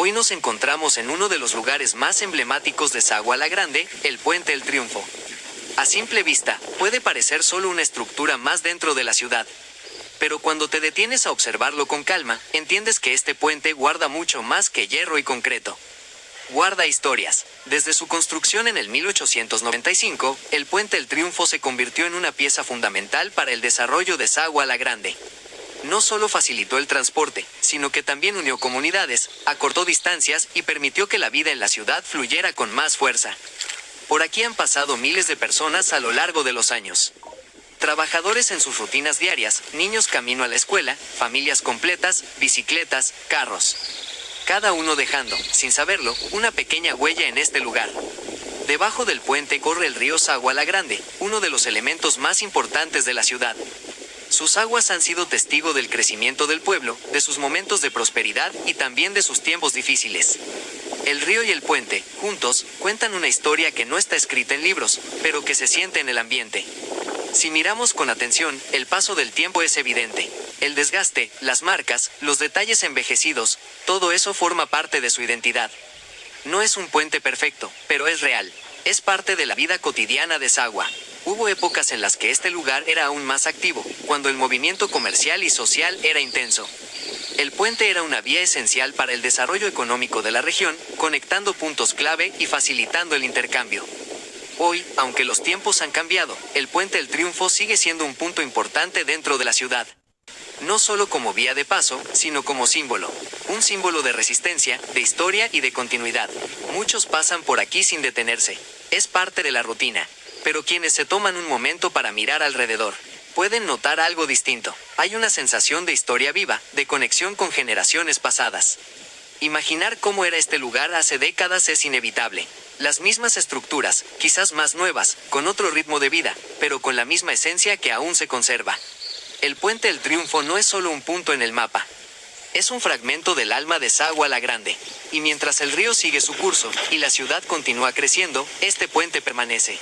Hoy nos encontramos en uno de los lugares más emblemáticos de Sagua la Grande, el Puente El Triunfo. A simple vista, puede parecer solo una estructura más dentro de la ciudad. Pero cuando te detienes a observarlo con calma, entiendes que este puente guarda mucho más que hierro y concreto. Guarda historias. Desde su construcción en el 1895, el Puente El Triunfo se convirtió en una pieza fundamental para el desarrollo de Sagua la Grande. No solo facilitó el transporte, sino que también unió comunidades, acortó distancias y permitió que la vida en la ciudad fluyera con más fuerza. Por aquí han pasado miles de personas a lo largo de los años. Trabajadores en sus rutinas diarias, niños camino a la escuela, familias completas, bicicletas, carros. Cada uno dejando, sin saberlo, una pequeña huella en este lugar. Debajo del puente corre el río Sagua la Grande, uno de los elementos más importantes de la ciudad. Sus aguas han sido testigo del crecimiento del pueblo, de sus momentos de prosperidad y también de sus tiempos difíciles. El río y el puente, juntos, cuentan una historia que no está escrita en libros, pero que se siente en el ambiente. Si miramos con atención, el paso del tiempo es evidente. El desgaste, las marcas, los detalles envejecidos, todo eso forma parte de su identidad. No es un puente perfecto, pero es real. Es parte de la vida cotidiana de Sagua. Hubo épocas en las que este lugar era aún más activo, cuando el movimiento comercial y social era intenso. El puente era una vía esencial para el desarrollo económico de la región, conectando puntos clave y facilitando el intercambio. Hoy, aunque los tiempos han cambiado, el Puente El Triunfo sigue siendo un punto importante dentro de la ciudad. No solo como vía de paso, sino como símbolo. Un símbolo de resistencia, de historia y de continuidad. Muchos pasan por aquí sin detenerse. Es parte de la rutina. Pero quienes se toman un momento para mirar alrededor, pueden notar algo distinto. Hay una sensación de historia viva, de conexión con generaciones pasadas. Imaginar cómo era este lugar hace décadas es inevitable. Las mismas estructuras, quizás más nuevas, con otro ritmo de vida, pero con la misma esencia que aún se conserva. El Puente El Triunfo no es solo un punto en el mapa. Es un fragmento del alma de Sagua la Grande. Y mientras el río sigue su curso, y la ciudad continúa creciendo, este puente permanece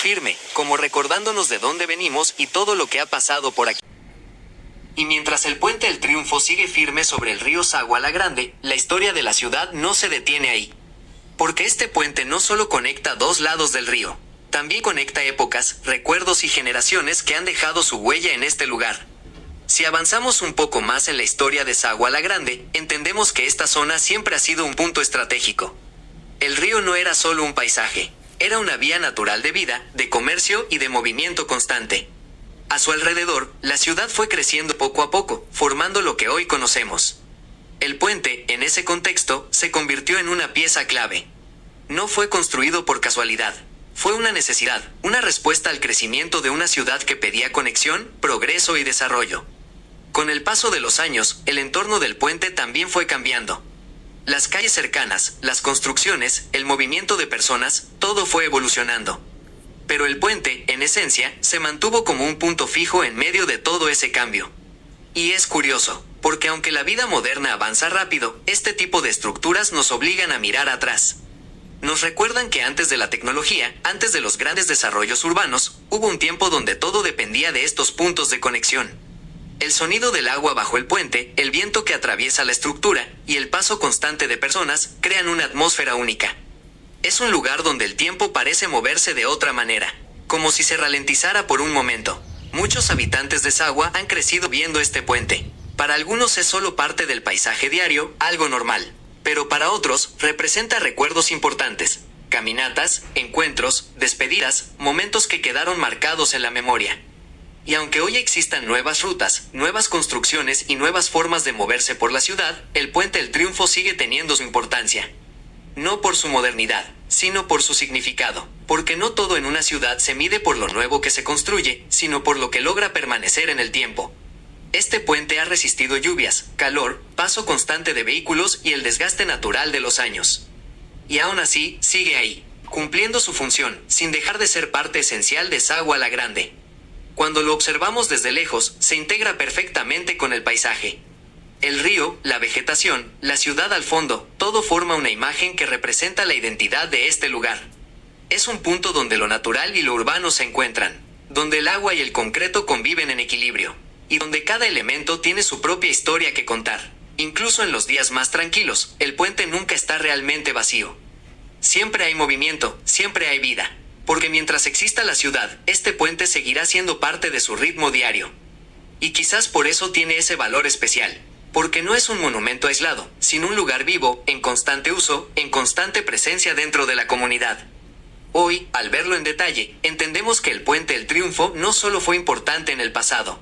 firme, como recordándonos de dónde venimos y todo lo que ha pasado por aquí. Y mientras el Puente El Triunfo sigue firme sobre el río Sagua la Grande, la historia de la ciudad no se detiene ahí. Porque este puente no solo conecta dos lados del río, también conecta épocas, recuerdos y generaciones que han dejado su huella en este lugar. Si avanzamos un poco más en la historia de Sagua la Grande, entendemos que esta zona siempre ha sido un punto estratégico. El río no era solo un paisaje. Era una vía natural de vida, de comercio y de movimiento constante. A su alrededor, la ciudad fue creciendo poco a poco, formando lo que hoy conocemos. El puente, en ese contexto, se convirtió en una pieza clave. No fue construido por casualidad. Fue una necesidad, una respuesta al crecimiento de una ciudad que pedía conexión, progreso y desarrollo. Con el paso de los años, el entorno del puente también fue cambiando. Las calles cercanas, las construcciones, el movimiento de personas, todo fue evolucionando. Pero el puente, en esencia, se mantuvo como un punto fijo en medio de todo ese cambio. Y es curioso, porque aunque la vida moderna avanza rápido, este tipo de estructuras nos obligan a mirar atrás. Nos recuerdan que antes de la tecnología, antes de los grandes desarrollos urbanos, hubo un tiempo donde todo dependía de estos puntos de conexión. El sonido del agua bajo el puente, el viento que atraviesa la estructura, y el paso constante de personas, crean una atmósfera única. Es un lugar donde el tiempo parece moverse de otra manera, como si se ralentizara por un momento. Muchos habitantes de Sagua han crecido viendo este puente. Para algunos es solo parte del paisaje diario, algo normal. Pero para otros, representa recuerdos importantes. Caminatas, encuentros, despedidas, momentos que quedaron marcados en la memoria. Y aunque hoy existan nuevas rutas, nuevas construcciones y nuevas formas de moverse por la ciudad, el Puente El Triunfo sigue teniendo su importancia. No por su modernidad, sino por su significado. Porque no todo en una ciudad se mide por lo nuevo que se construye, sino por lo que logra permanecer en el tiempo. Este puente ha resistido lluvias, calor, paso constante de vehículos y el desgaste natural de los años. Y aún así, sigue ahí, cumpliendo su función, sin dejar de ser parte esencial de Sagua la Grande. Cuando lo observamos desde lejos, se integra perfectamente con el paisaje. El río, la vegetación, la ciudad al fondo, todo forma una imagen que representa la identidad de este lugar. Es un punto donde lo natural y lo urbano se encuentran, donde el agua y el concreto conviven en equilibrio, y donde cada elemento tiene su propia historia que contar. Incluso en los días más tranquilos, el puente nunca está realmente vacío. Siempre hay movimiento, siempre hay vida. Porque mientras exista la ciudad, este puente seguirá siendo parte de su ritmo diario. Y quizás por eso tiene ese valor especial. Porque no es un monumento aislado, sino un lugar vivo, en constante uso, en constante presencia dentro de la comunidad. Hoy, al verlo en detalle, entendemos que el Puente del Triunfo no solo fue importante en el pasado,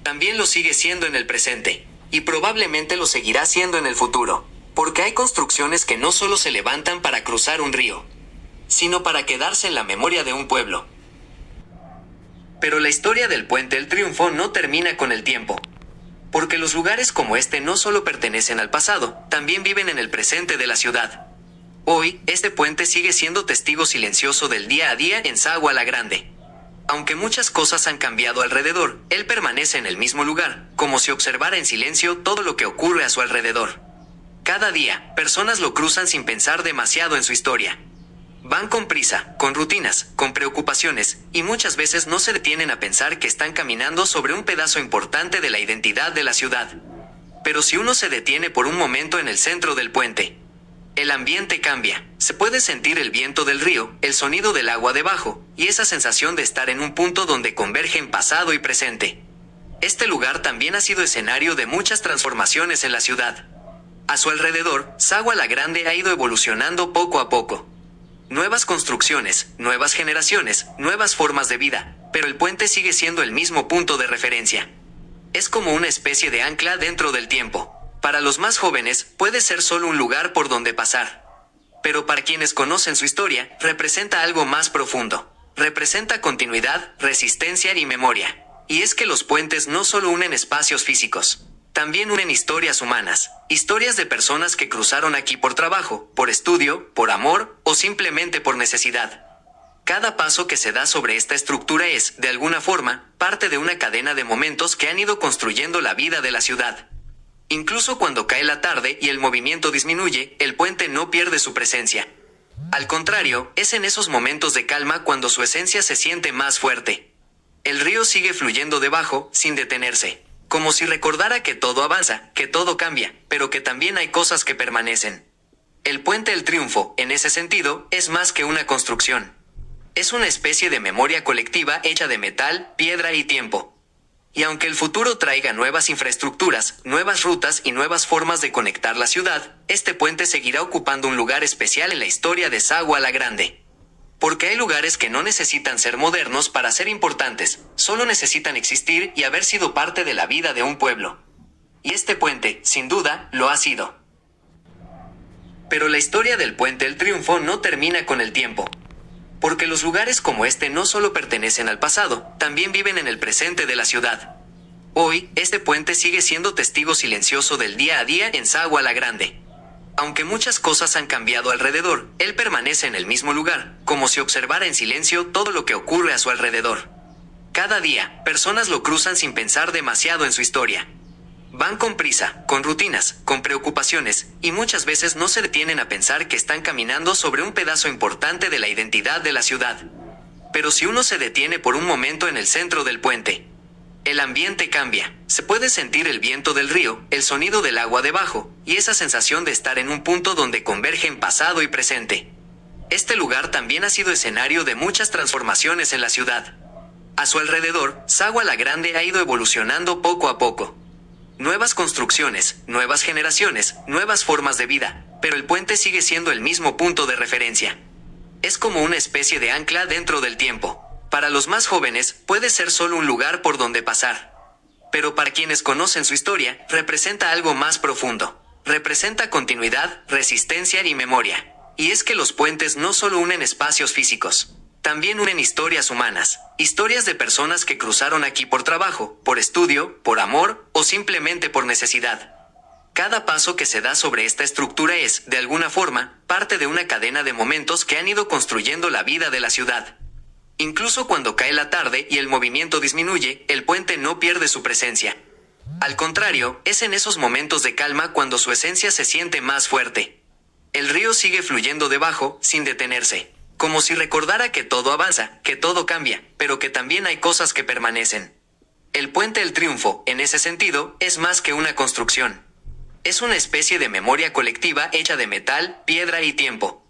también lo sigue siendo en el presente, y probablemente lo seguirá siendo en el futuro, porque hay construcciones que no solo se levantan para cruzar un río, sino para quedarse en la memoria de un pueblo. Pero la historia del Puente del Triunfo no termina con el tiempo, porque los lugares como este no solo pertenecen al pasado, también viven en el presente de la ciudad. Hoy, este puente sigue siendo testigo silencioso del día a día en Sagua la Grande. Aunque muchas cosas han cambiado alrededor, él permanece en el mismo lugar, como si observara en silencio todo lo que ocurre a su alrededor. Cada día, personas lo cruzan sin pensar demasiado en su historia. Van con prisa, con rutinas, con preocupaciones, y muchas veces no se detienen a pensar que están caminando sobre un pedazo importante de la identidad de la ciudad. Pero si uno se detiene por un momento en el centro del puente, el ambiente cambia. Se puede sentir el viento del río, el sonido del agua debajo, y esa sensación de estar en un punto donde convergen pasado y presente. Este lugar también ha sido escenario de muchas transformaciones en la ciudad. A su alrededor, Sagua la Grande ha ido evolucionando poco a poco. Nuevas construcciones, nuevas generaciones, nuevas formas de vida, pero el puente sigue siendo el mismo punto de referencia. Es como una especie de ancla dentro del tiempo. Para los más jóvenes, puede ser solo un lugar por donde pasar. Pero para quienes conocen su historia, representa algo más profundo. Representa continuidad, resistencia y memoria. Y es que los puentes no solo unen espacios físicos, también unen historias humanas. Historias de personas que cruzaron aquí por trabajo, por estudio, por amor o simplemente por necesidad. Cada paso que se da sobre esta estructura es, de alguna forma, parte de una cadena de momentos que han ido construyendo la vida de la ciudad. Incluso cuando cae la tarde y el movimiento disminuye, el puente no pierde su presencia. Al contrario, es en esos momentos de calma cuando su esencia se siente más fuerte. El río sigue fluyendo debajo, sin detenerse, como si recordara que todo avanza, que todo cambia, pero que también hay cosas que permanecen. El Puente del Triunfo, en ese sentido, es más que una construcción. Es una especie de memoria colectiva hecha de metal, piedra y tiempo. Y aunque el futuro traiga nuevas infraestructuras, nuevas rutas y nuevas formas de conectar la ciudad, este puente seguirá ocupando un lugar especial en la historia de Sagua la Grande. Porque hay lugares que no necesitan ser modernos para ser importantes, solo necesitan existir y haber sido parte de la vida de un pueblo. Y este puente, sin duda, lo ha sido. Pero la historia del Puente del Triunfo no termina con el tiempo. Porque los lugares como este no solo pertenecen al pasado, también viven en el presente de la ciudad. Hoy, este puente sigue siendo testigo silencioso del día a día en Sagua la Grande. Aunque muchas cosas han cambiado alrededor, él permanece en el mismo lugar, como si observara en silencio todo lo que ocurre a su alrededor. Cada día, personas lo cruzan sin pensar demasiado en su historia. Van con prisa, con rutinas, con preocupaciones, y muchas veces no se detienen a pensar que están caminando sobre un pedazo importante de la identidad de la ciudad. Pero si uno se detiene por un momento en el centro del puente, el ambiente cambia. Se puede sentir el viento del río, el sonido del agua debajo, y esa sensación de estar en un punto donde convergen pasado y presente. Este lugar también ha sido escenario de muchas transformaciones en la ciudad. A su alrededor, Sagua la Grande ha ido evolucionando poco a poco. Nuevas construcciones, nuevas generaciones, nuevas formas de vida, pero el puente sigue siendo el mismo punto de referencia. Es como una especie de ancla dentro del tiempo. Para los más jóvenes, puede ser solo un lugar por donde pasar. Pero para quienes conocen su historia, representa algo más profundo. Representa continuidad, resistencia y memoria. Y es que los puentes no solo unen espacios físicos, también unen historias humanas, historias de personas que cruzaron aquí por trabajo, por estudio, por amor o simplemente por necesidad. Cada paso que se da sobre esta estructura es, de alguna forma, parte de una cadena de momentos que han ido construyendo la vida de la ciudad. Incluso cuando cae la tarde y el movimiento disminuye, el puente no pierde su presencia. Al contrario, es en esos momentos de calma cuando su esencia se siente más fuerte. El río sigue fluyendo debajo, sin detenerse, como si recordara que todo avanza, que todo cambia, pero que también hay cosas que permanecen. El Puente del Triunfo, en ese sentido, es más que una construcción. Es una especie de memoria colectiva hecha de metal, piedra y tiempo.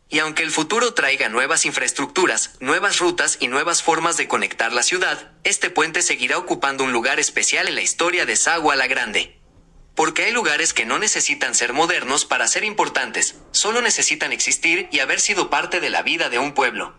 Y aunque el futuro traiga nuevas infraestructuras, nuevas rutas y nuevas formas de conectar la ciudad, este puente seguirá ocupando un lugar especial en la historia de Sagua la Grande. Porque hay lugares que no necesitan ser modernos para ser importantes, solo necesitan existir y haber sido parte de la vida de un pueblo.